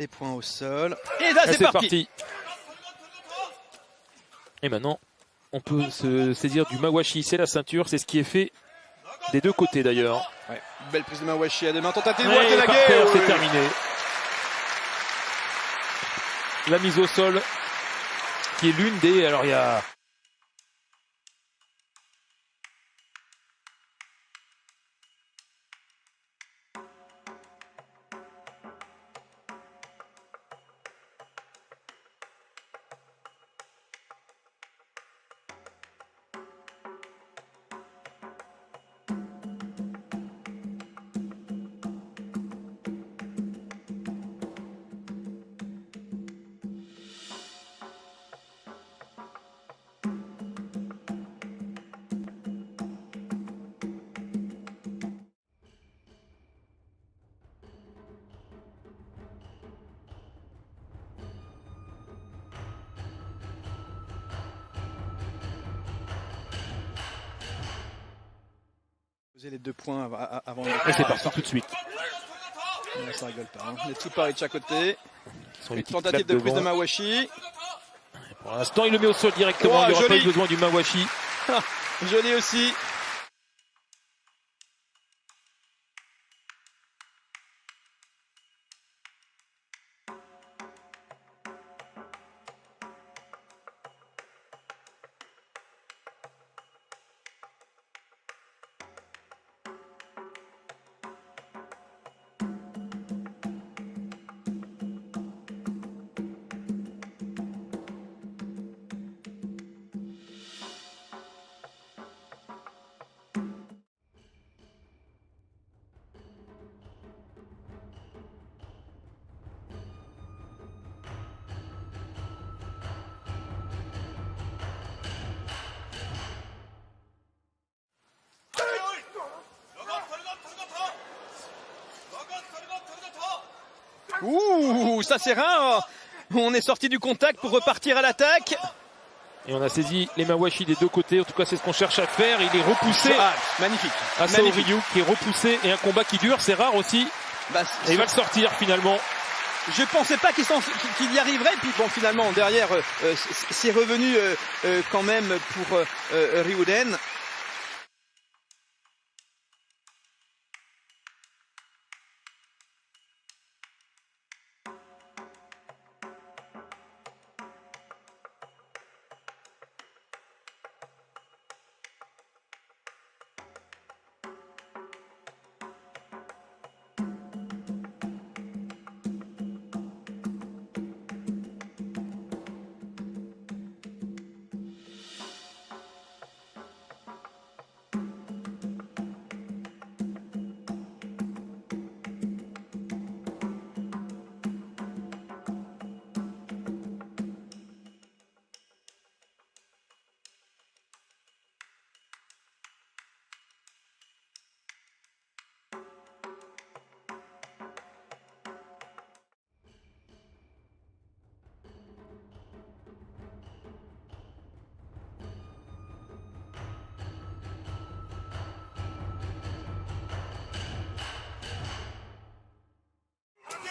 Les points au sol. Et là, c'est parti. Et maintenant, on peut se saisir du Mawashi. C'est la ceinture, c'est ce qui est fait des deux côtés d'ailleurs. Ouais. Belle prise de Mawashi à deux mains. Tentative de la par terre, c'est terminé. La mise au sol, qui est l'une des... Alors il y a... Les 2 points avant. Et c'est parti tout de suite. Là, ça rigole pas. Hein. Les tout pareils de chaque côté. Une tentative de prise de Mawashi. Pour l'instant, il le met au sol directement. Il n'y aura pas eu besoin du Mawashi. Joli aussi. Ouh, ça c'est rare. On est sorti du contact pour repartir à l'attaque. Et on a saisi les Mawashi des deux côtés. En tout cas, c'est ce qu'on cherche à faire. Il est repoussé. Ah, magnifique. Asao Ryu qui est repoussé. Et un combat qui dure, c'est rare aussi. Et il va le sortir finalement. Je pensais pas qu'il y arriverait. Puis bon, finalement, derrière, c'est revenu quand même pour Ryuden.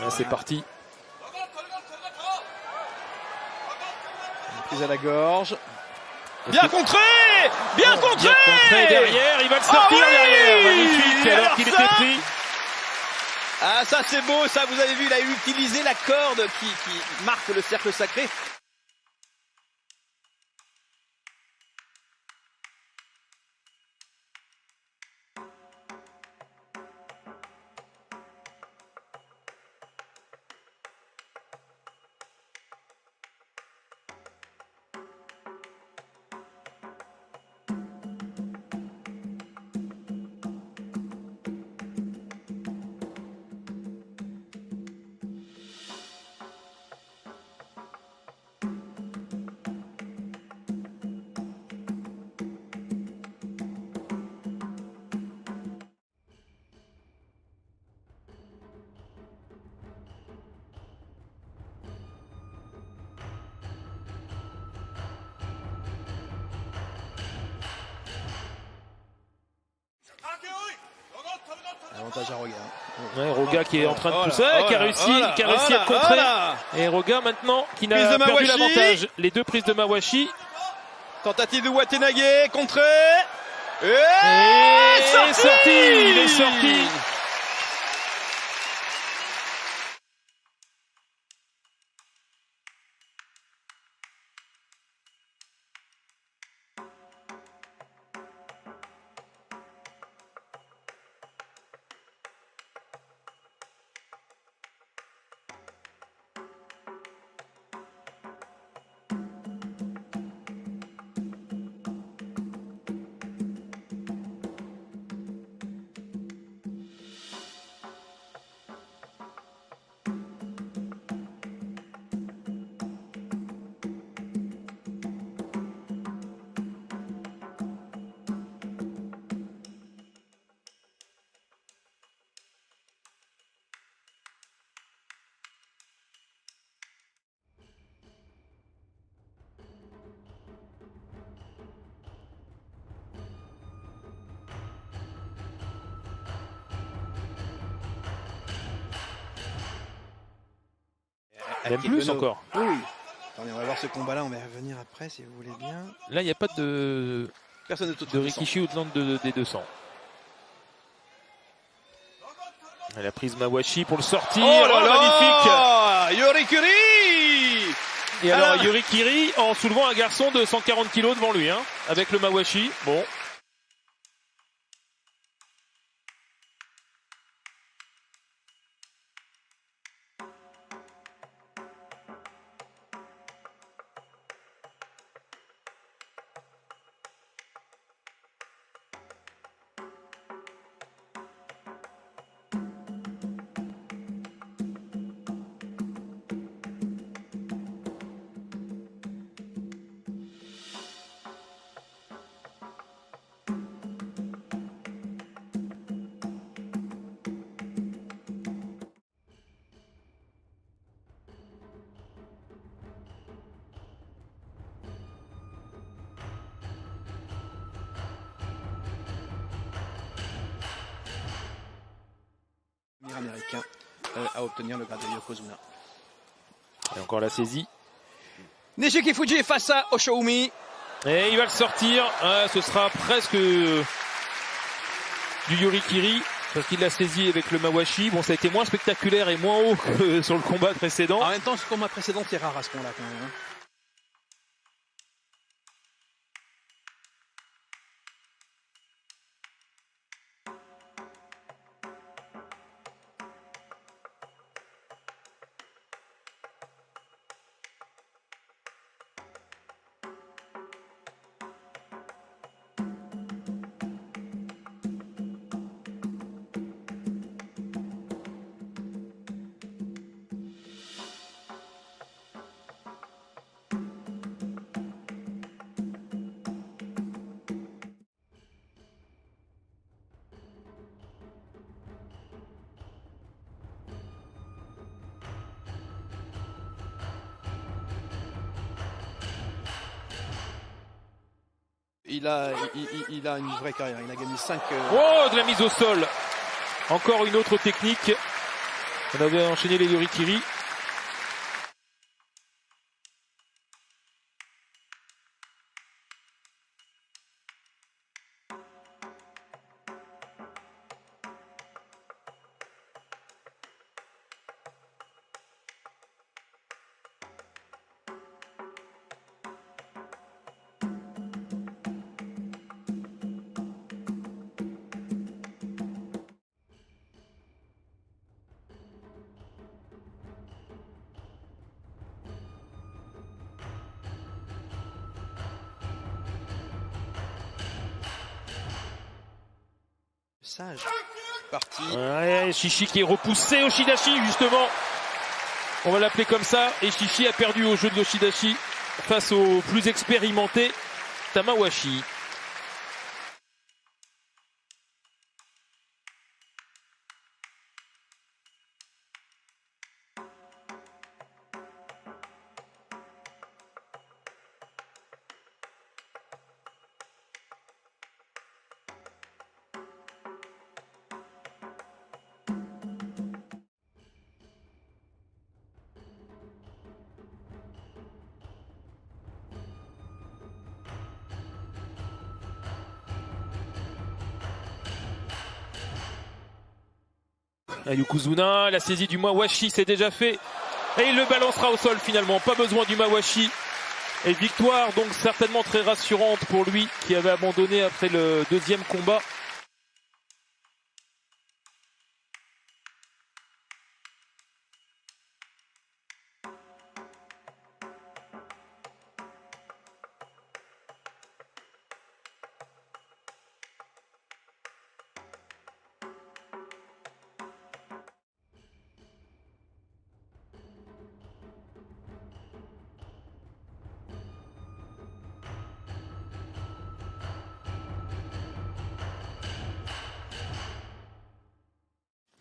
C'est parti. Une prise à la gorge. Bien contré. Bien contré. Bien contré derrière. Il va le sortir derrière. Magnifique. Alors qu'il était pris. Ah, ça c'est beau. Ça, vous avez vu, il a utilisé la corde qui marque le cercle sacré. Avantage à regard. Ouais, Roga qui est en train de pousser, qui a réussi, à contrer. Voilà. Et Roga maintenant qui n'a Prise de perdu Mawashi. l'avantage. Les deux prises de Mawashi. Tentative de Watanabe, contré. Et sorti. Il est sorti. Même plus encore. Oui. Attendez, on va voir ce combat-là, on va y revenir après si vous voulez bien. Là, il n'y a pas de Rikishi au-delà des 200. Et la prise Mawashi pour le sortir. Oh là magnifique. Yorikiri. Et alors Yorikiri en soulevant un garçon de 140 kg devant lui, hein, avec le Mawashi. Bon. Américain à obtenir le grade de Yokozuna. Et encore la saisie. Nishiki Fuji face à Oshoumi. Et il va le sortir. Ah, ce sera presque du Yorikiri parce qu'il l'a saisi avec le Mawashi. Bon, ça a été moins spectaculaire et moins haut que sur le combat précédent. En même temps, ce combat précédent est rare à ce point-là quand même. Hein. Il a une vraie carrière. Il a gagné 5. Oh, de la mise au sol. Encore une autre technique. On avait enchaîné les Yorikiri. Sage. Parti. Ouais, Shishi qui est repoussé. Yoshidashi justement. On va l'appeler comme ça. Et Shishi a perdu au jeu de Yoshidashi face au plus expérimenté Tamawashi. Yokozuna, la saisie du Mawashi, c'est déjà fait. Et il le balancera au sol finalement, pas besoin du Mawashi. Et victoire donc certainement très rassurante pour lui qui avait abandonné après le deuxième combat.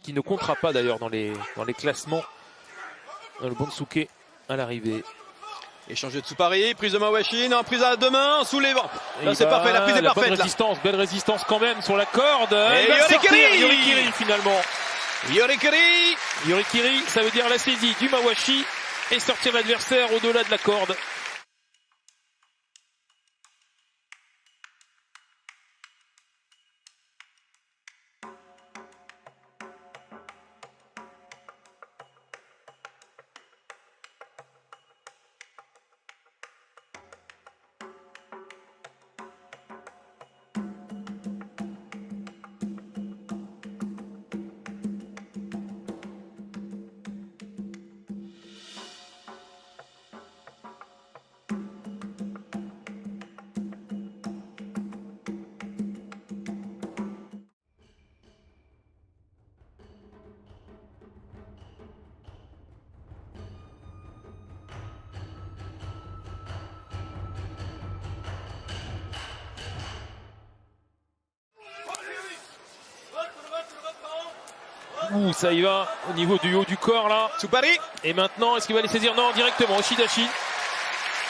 Qui ne comptera pas d'ailleurs dans les classements. Dans le Bonsuke à l'arrivée. Échange de Tsupari, prise de Mawashi, non, prise à deux mains, sous les vents. Là c'est parfait, la prise est parfaite. Belle résistance quand même sur la corde. Et Yorikiri finalement. Yorikiri, ça veut dire la saisie du Mawashi et sortir l'adversaire au-delà de la corde. Ouh, ça y va au niveau du haut du corps là. Tsupari. Et maintenant, est-ce qu'il va les saisir? Non, directement. Oshidashi.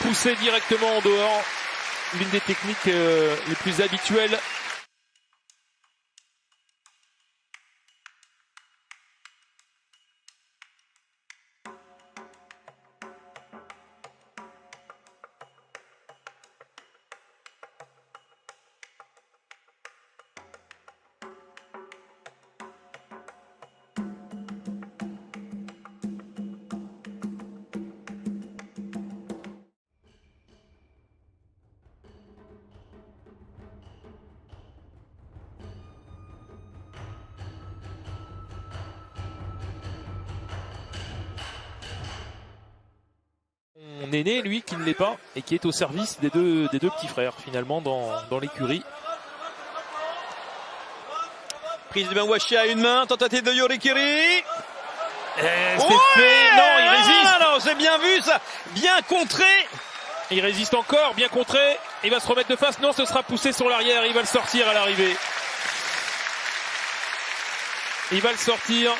Poussé directement en dehors. L'une des techniques les plus habituelles. Mon aîné, lui, qui ne l'est pas et qui est au service des deux petits frères finalement dans l'écurie. Prise de Mawashi à une main, tentative de Yorikiri. C'est fait. Non, il résiste. Non, j'ai bien vu ça, bien contré. Il résiste encore, bien contré. Il va se remettre de face. Non, ce sera poussé sur l'arrière. Il va le sortir à l'arrivée. Il va le sortir.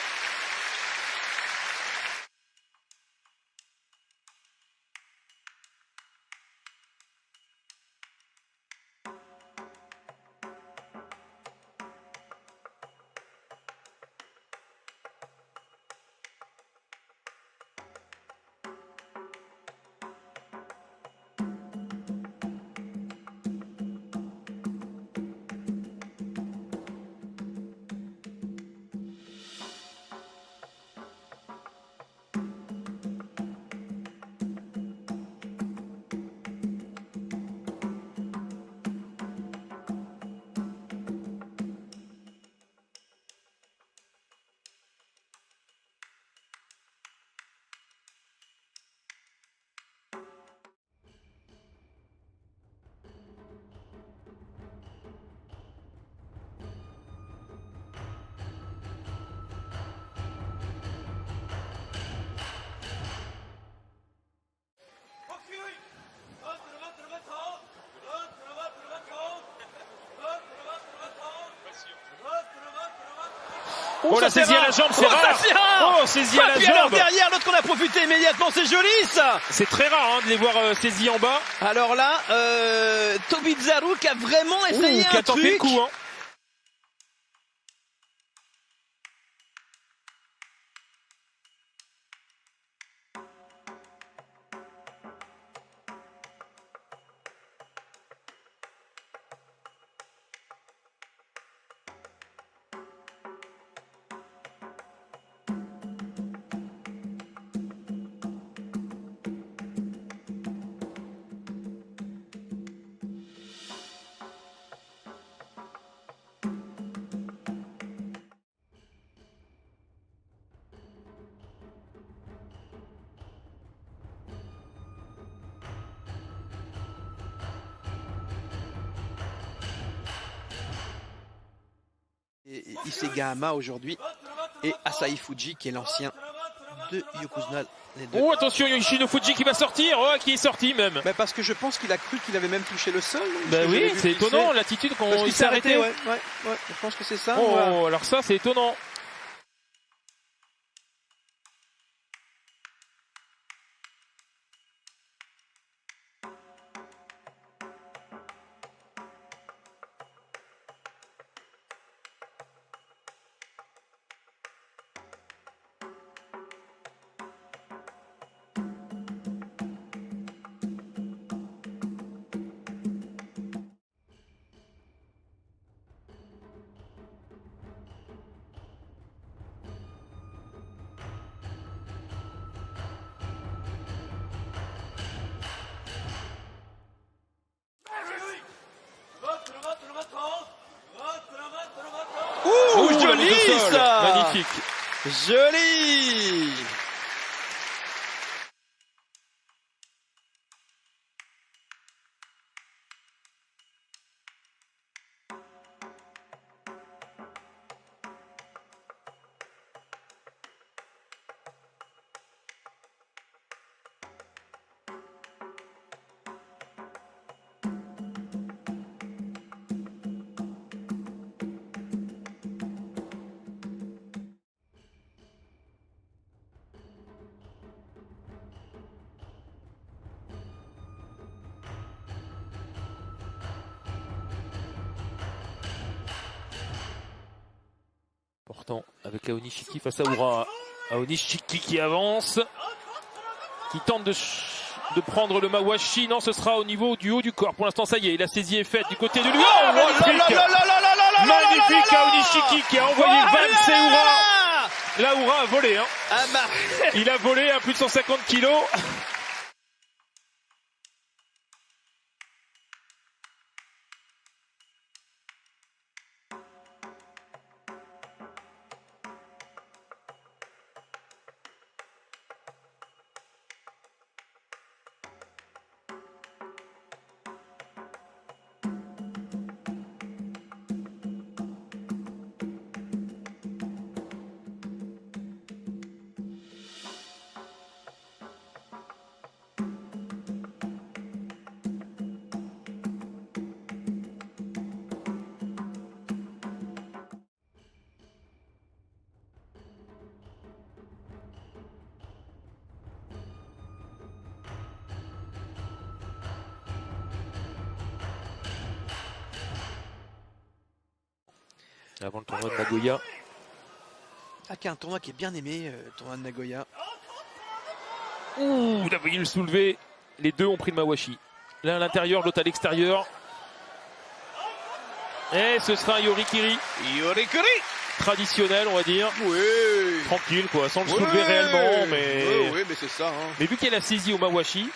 Oh, la saisie à la jambe, c'est rare. Oh, saisie à la jambe. Alors derrière, l'autre qu'on a profité immédiatement, c'est joli ça. C'est très rare hein, de les voir saisis en bas. Alors là, Tobizaru qui a vraiment essayé qui a tenté le coup. Hein. Et Isegahama aujourd'hui et Asahi Fuji qui est l'ancien de Yokozuna. Oh attention, Yoshino Fuji qui va sortir, oh, qui est sorti même. Bah parce que je pense qu'il a cru qu'il avait même touché le sol. Bah oui, c'est étonnant l'attitude quand il s'est arrêté. Ouais, je pense que c'est ça. Oh, voilà. alors ça c'est étonnant. Ouh, joli ça! Magnifique. Joli! Pourtant, avec Aonishiki face à Ura. Aonishiki qui avance, qui tente de prendre le Mawashi. Non, ce sera au niveau du haut du corps. Pour l'instant, ça y est, la saisie est faite du côté de lui. Oh, magnifique! Magnifique Aonishiki qui a envoyé Vance et Ura. Là, Ura a volé. Hein. Il a volé à plus de 150 kilos. Avant le tournoi de Nagoya. Ah, qui est un tournoi qui est bien aimé, le tournoi de Nagoya. Ouh, il a failli le soulever. Les deux ont pris le Mawashi. L'un à l'intérieur, l'autre à l'extérieur. Et ce sera un Yorikiri. Yorikiri! Traditionnel, on va dire. Oui! Tranquille, quoi, sans le soulever réellement. Mais, oui, mais c'est ça. Hein. Mais vu qu'il a saisi au Mawashi.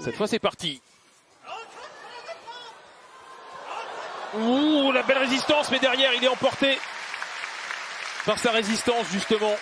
Cette fois c'est parti. Ouh, la belle résistance, mais derrière il est emporté par sa résistance justement.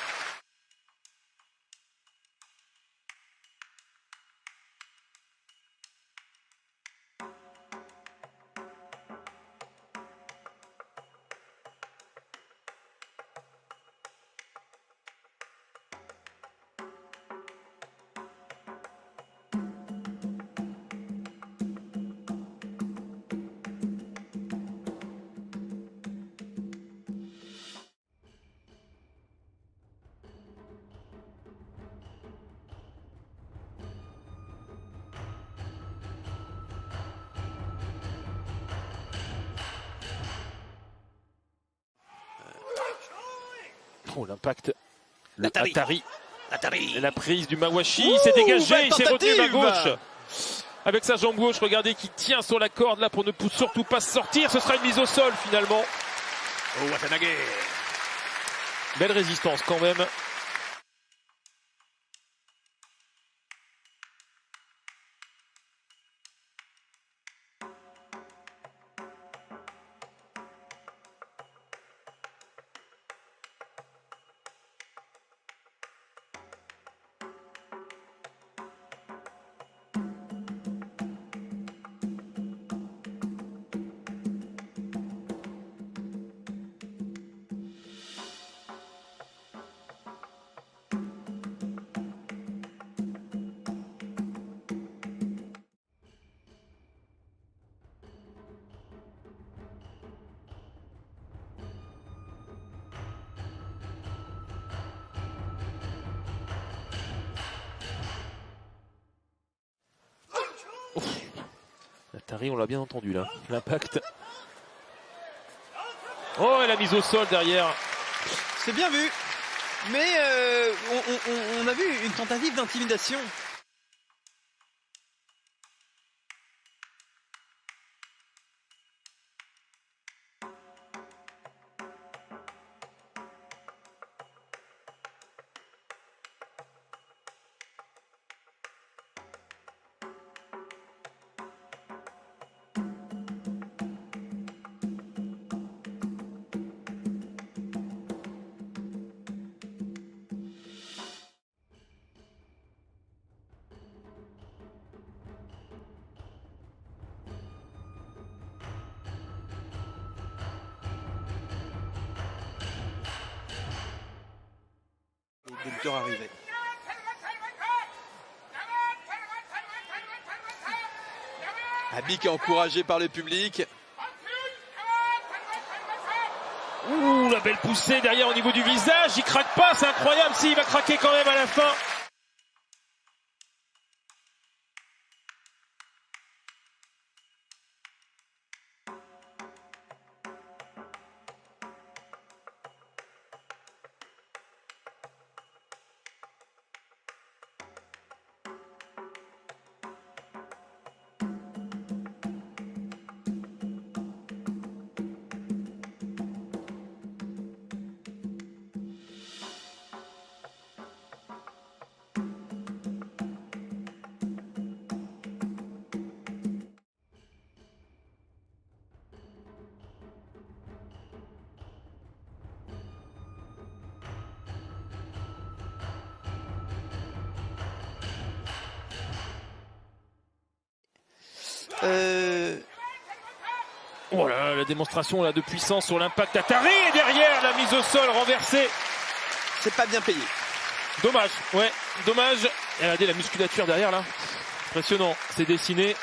Oh, l'impact. Latari. Et la prise du Mawashi, il s'est dégagé, il s'est retenu à gauche. Avec sa jambe gauche, regardez, qui tient sur la corde là pour ne surtout pas sortir. Ce sera une mise au sol finalement. Oh, Watanabe. Belle résistance quand même. Latari, on l'a bien entendu là. L'impact. Oh, et la mise au sol derrière. C'est bien vu. Mais on a vu une tentative d'intimidation. Le buteur arrivé. Habik est encouragé par le public. Ouh, la belle poussée derrière au niveau du visage. Il craque pas, c'est incroyable. Si, il va craquer quand même à la fin. Oh là, la démonstration là de puissance sur l'impact Latari et derrière la mise au sol renversée. C'est pas bien payé. Dommage, ouais, dommage. Et regardez la musculature derrière là. Impressionnant, c'est dessiné.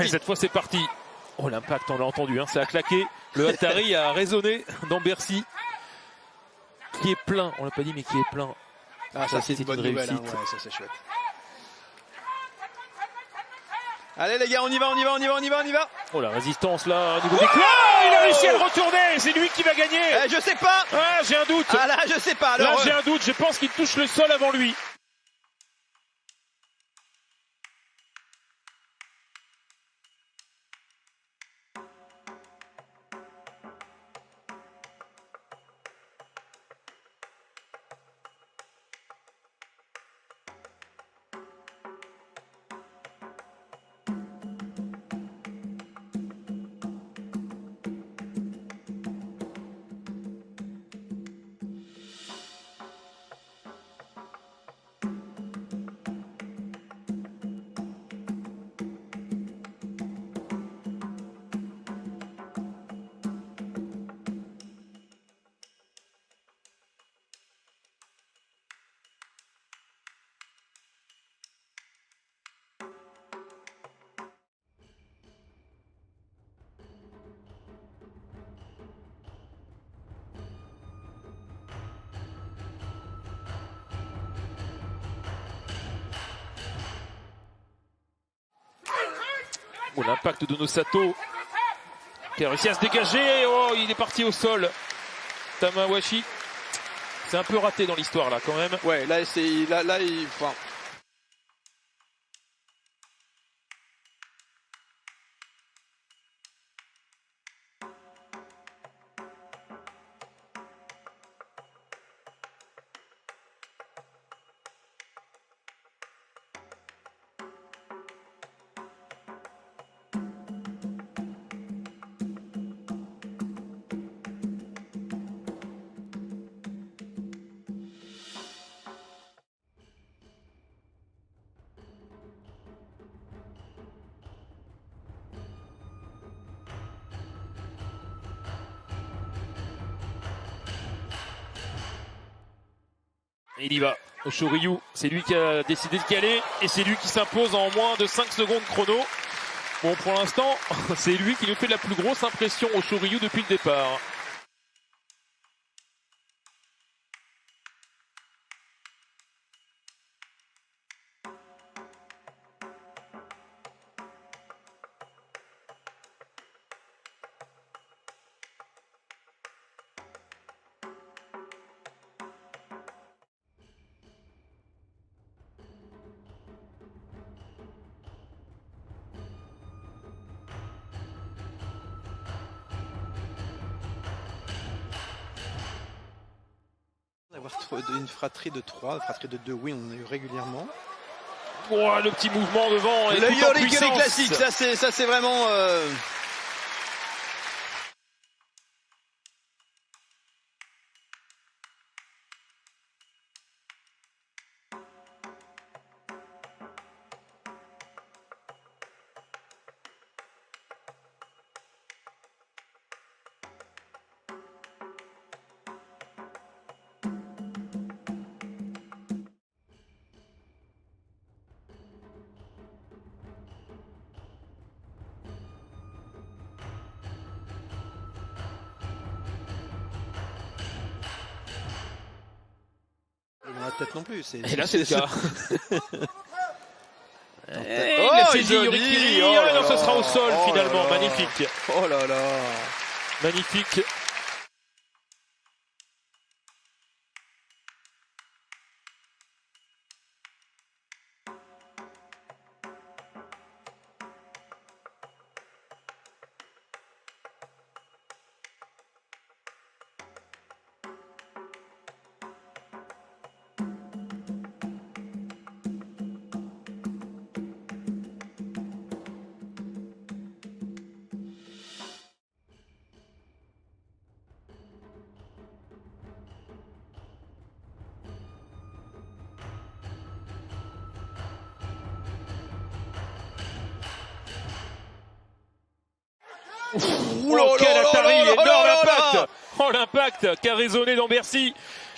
Et cette fois c'est parti. Oh, l'impact, on l'a entendu, hein, ça a claqué. Le Latari a résonné dans Bercy. Qui est plein, on l'a pas dit mais qui est plein. Ah, ça c'est une bonne nouvelle, réussite. hein, ouais, ça c'est chouette. Allez les gars, on y va. Oh, la résistance là au niveau des clés. Oh, il a réussi à le retourner, c'est lui qui va gagner. Je sais pas. Ah, j'ai un doute. Ah là, je sais pas. Là Alors, j'ai un doute, je pense qu'il touche le sol avant lui. Oh, l'impact de Nosato qui a réussi à se dégager. Oh, il est parti au sol. Tamawashi. C'est un peu raté dans l'histoire là quand même. Ouais, là il. Enfin, Il y va. Oshoryu, c'est lui qui a décidé de caler et c'est lui qui s'impose en moins de 5 secondes chrono. Bon, pour l'instant, c'est lui qui nous fait la plus grosse impression Oshoryu depuis le départ. avoir une fratrie de 3, une fratrie de 2, oui, on en a eu régulièrement. Oh, le petit mouvement devant. Le Yorikiri classique, ça c'est vraiment. Dans la tête non plus. Et là, c'est le cas. Oh, il a saisi Yorikiri. Oh là non, ce là. sera au sol Oh finalement. là là. Magnifique. Oh là là. Magnifique. Oh, quel Atari, énorme impact. Oh, l'impact qui a résonné dans Bercy.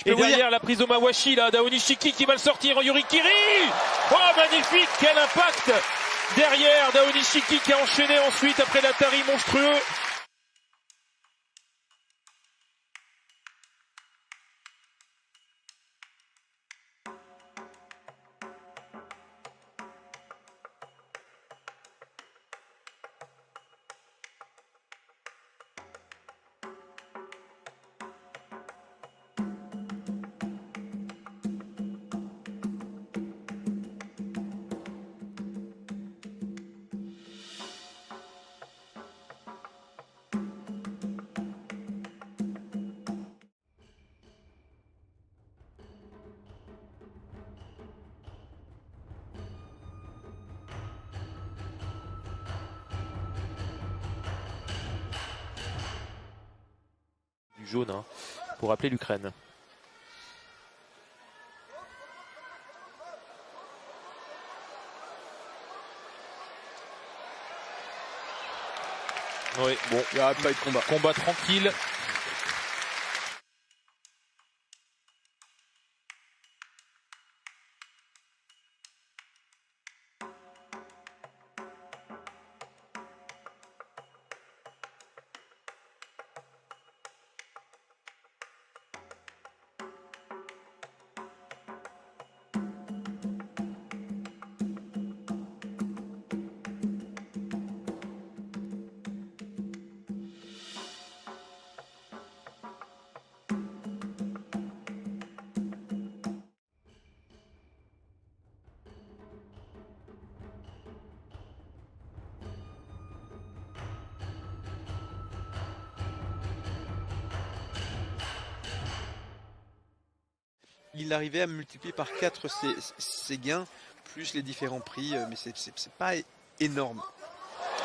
Et derrière la prise d'Omawashi, là, Daonishiki qui va le sortir en Yorikiri. Oh, magnifique, quel impact. Derrière, Daonishiki qui a enchaîné ensuite après l'Atari monstrueux. Du jaune, hein, pour rappeler l'Ukraine. Oui, bon, Il n'y aura pas eu de combat. Combat tranquille. il arrivait à multiplier par 4 ses gains, plus les différents prix, mais c'est pas énorme.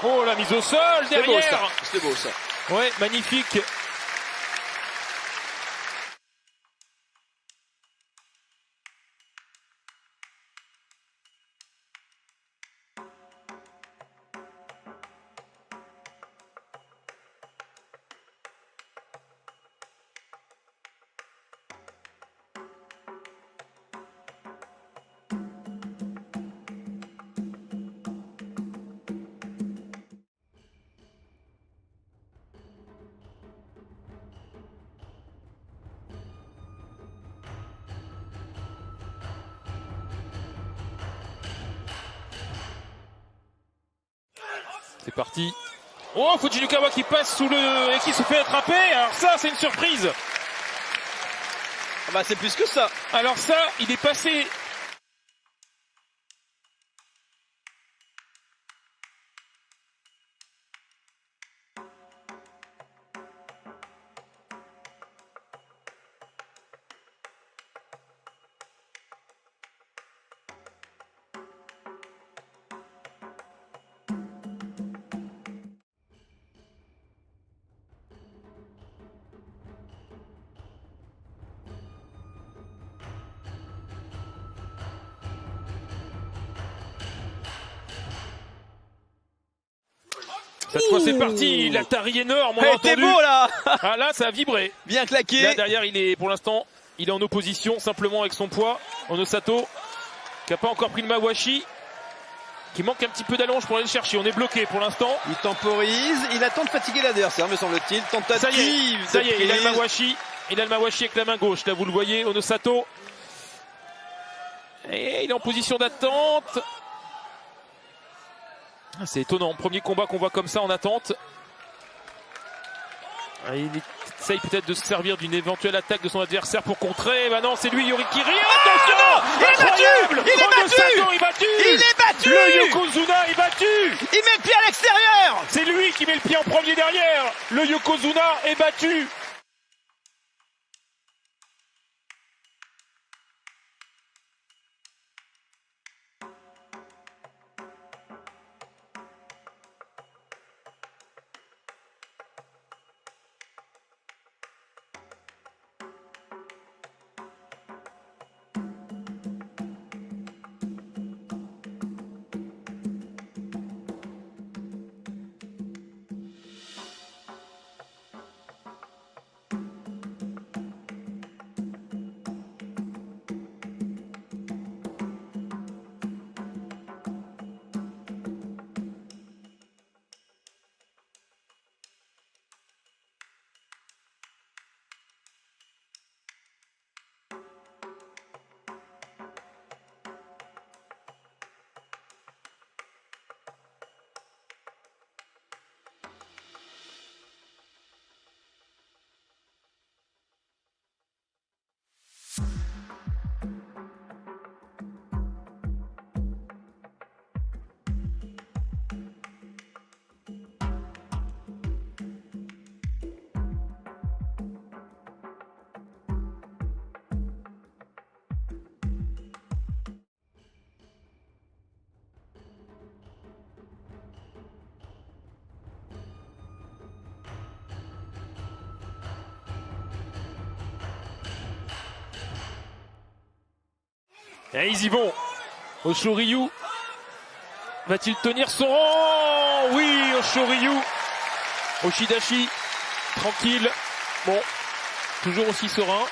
Oh, la mise au sol derrière. C'est beau ça. Ouais, magnifique. C'est parti. Oh, Fujikawa qui passe sous le... et qui se fait attraper. Alors ça, c'est une surprise. Ah bah c'est plus que ça. Alors ça, il est passé... Cette fois c'est parti, la tarie énorme, on a entendu. T'es beau là. Ah là ça a vibré. Bien claqué. Là derrière il est pour l'instant, il est en opposition simplement avec son poids. Onosato qui n'a pas encore pris le Mawashi, qui manque un petit peu d'allonge pour aller le chercher. On est bloqué pour l'instant. Il temporise, il attend de fatiguer l'adversaire me semble-t-il. Tentative. Ça y est, il a le Mawashi. Il a le Mawashi avec la main gauche, là vous le voyez, Onosato. Et il est en position d'attente. C'est étonnant, premier combat qu'on voit comme ça en attente. Il essaye peut-être de se servir d'une éventuelle attaque de son adversaire pour contrer. Bah non, c'est lui, Yorikiri. Attention, il est battu. Il est battu. Le Yokozuna est battu. Il met le pied à l'extérieur. C'est lui qui met le pied en premier derrière. Le Yokozuna est battu. Et ils y vont. Oshoryu va-t-il tenir son rang? Oui, Oshoryu. Oshidashi, tranquille. Bon, toujours aussi serein.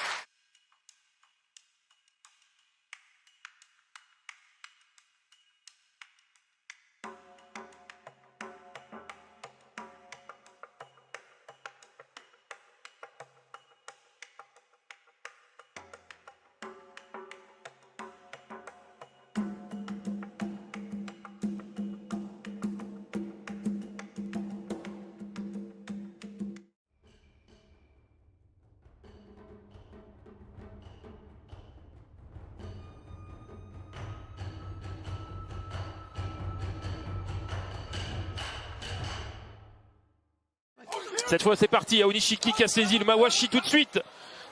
Cette fois c'est parti, Aonishiki qui a saisi le Mawashi tout de suite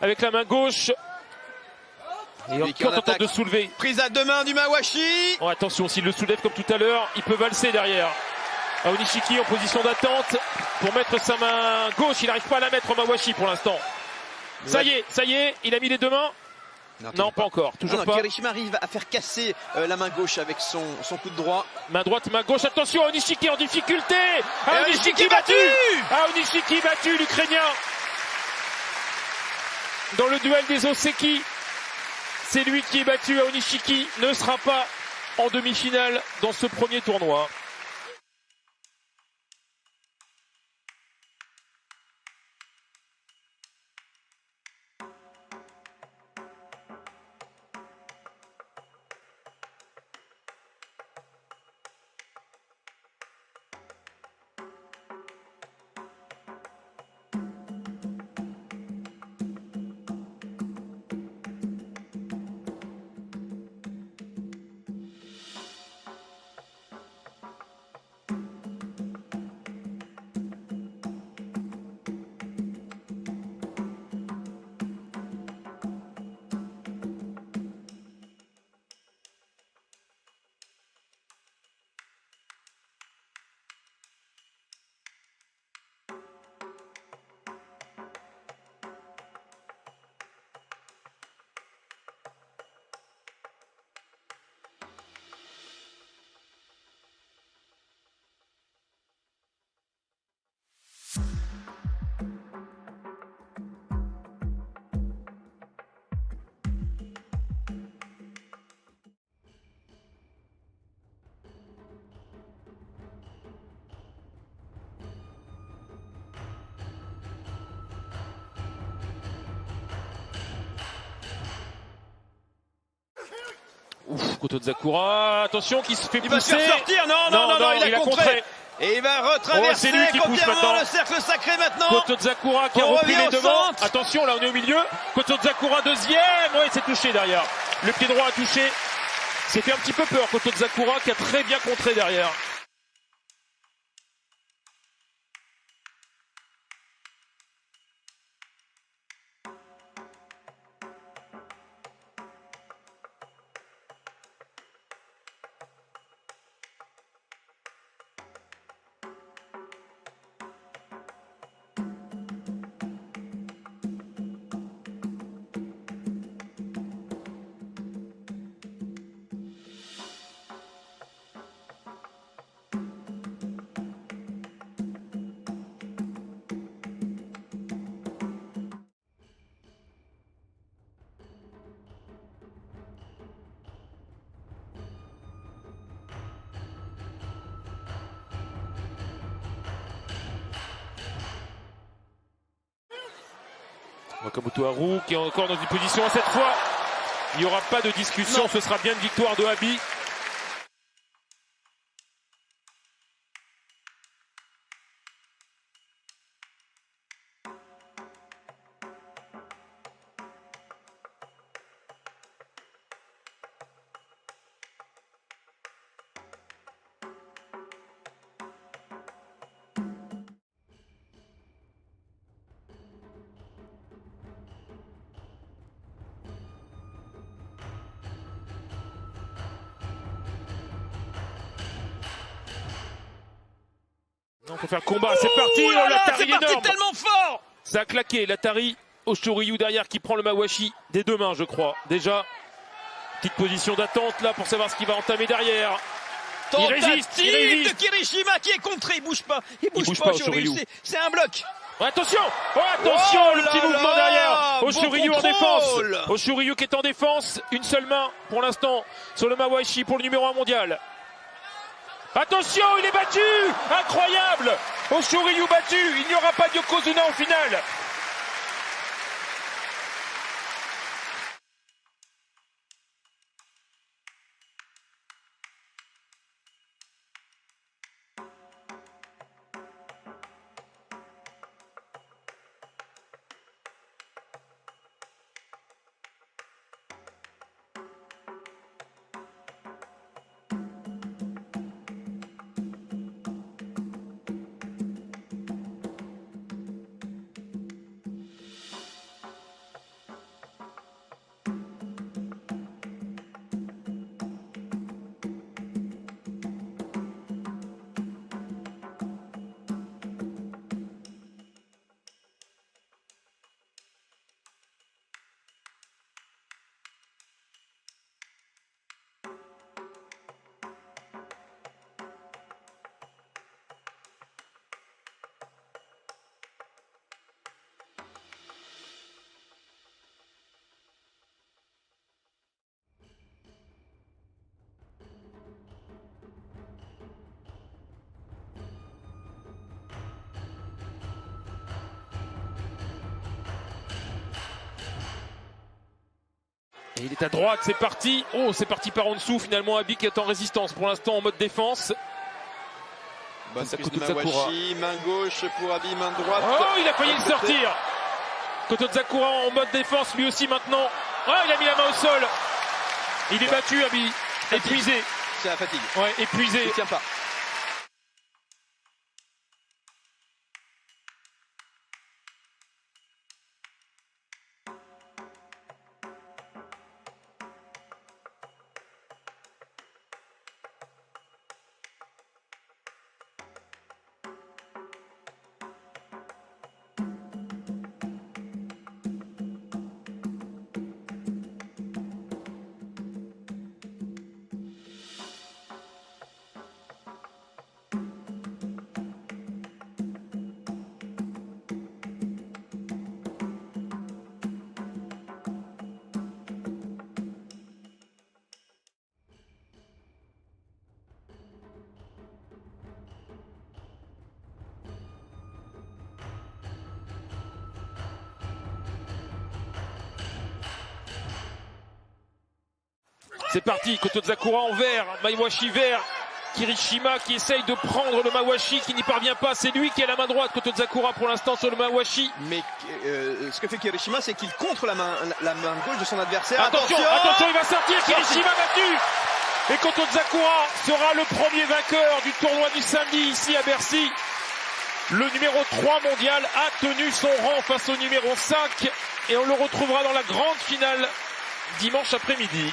avec la main gauche. Et encore tente de soulever. Prise à deux mains du Mawashi. Oh, attention, s'il le soulève comme tout à l'heure, il peut valser derrière. Onishiki en position d'attente pour mettre sa main gauche. Il n'arrive pas à la mettre, Mawashi, pour l'instant. Ça y est, il a mis les deux mains. Non, pas encore, toujours pas. Kirishima arrive à faire casser la main gauche avec son coup de droit. Main droite, main gauche, attention, Onishiki en difficulté. Onishiki battu. Onishiki battu, l'Ukrainien. Dans le duel des Oseki, c'est lui qui est battu. Onishiki ne sera pas en demi-finale dans ce premier tournoi. Ouf, Koto Zakura, attention, qui se fait pousser. Il va se faire sortir, non, il a contré. Et il va retraverser complètement le cercle sacré maintenant. Koto Zakura qui a repris les devants. Attention, là on est au milieu. Koto Zakura deuxième. Ouais, c'est touché derrière. Le pied droit a touché. C'est fait un petit peu peur. Koto Zakura qui a très bien contré derrière. Wakamoto Haru qui est encore dans une position. Cette fois, il n'y aura pas de discussion. Ce sera bien une victoire de Abi. On peut faire le combat, c'est parti. Oh là là, l'Atari c'est parti énorme. tellement fort. Ça a claqué, l'Atari. Oshoryu derrière qui prend le Mawashi des deux mains, je crois. Déjà, petite position d'attente là pour savoir ce qu'il va entamer derrière. Il résiste de Kirishima qui est contré, il bouge pas. Il bouge pas, Oshoryu. C'est un bloc. Attention, le petit mouvement derrière. Oshoryu en défense. Oshoryu qui est en défense. Une seule main pour l'instant sur le Mawashi pour le numéro 1 mondial. Attention, il est battu. Incroyable. Oshoryu battu. Il n'y aura pas de Yokozuna en finale. Et il est à droite, c'est parti. Oh, c'est parti par en dessous. Finalement, Abi qui est en résistance pour l'instant en mode défense. Bonne prise de Mawashi, main gauche pour Abi, main droite. Oh, il a failli le sortir. Kotozakura en mode défense lui aussi maintenant. Oh, il a mis la main au sol. Il est battu, Abi. Épuisé. C'est la fatigue. Ouais, épuisé. Il tient pas. C'est parti, Kotozakura en vert, Mawashi vert, Kirishima qui essaye de prendre le Mawashi qui n'y parvient pas, c'est lui qui a la main droite, Kotozakura pour l'instant sur le Mawashi. Mais ce que fait Kirishima, c'est qu'il contre la main gauche de son adversaire. Attention, il va sortir, Kirishima battu. Et Kotozakura sera le premier vainqueur du tournoi du samedi ici à Bercy. Le numéro 3 mondial a tenu son rang face au numéro 5 et on le retrouvera dans la grande finale dimanche après-midi.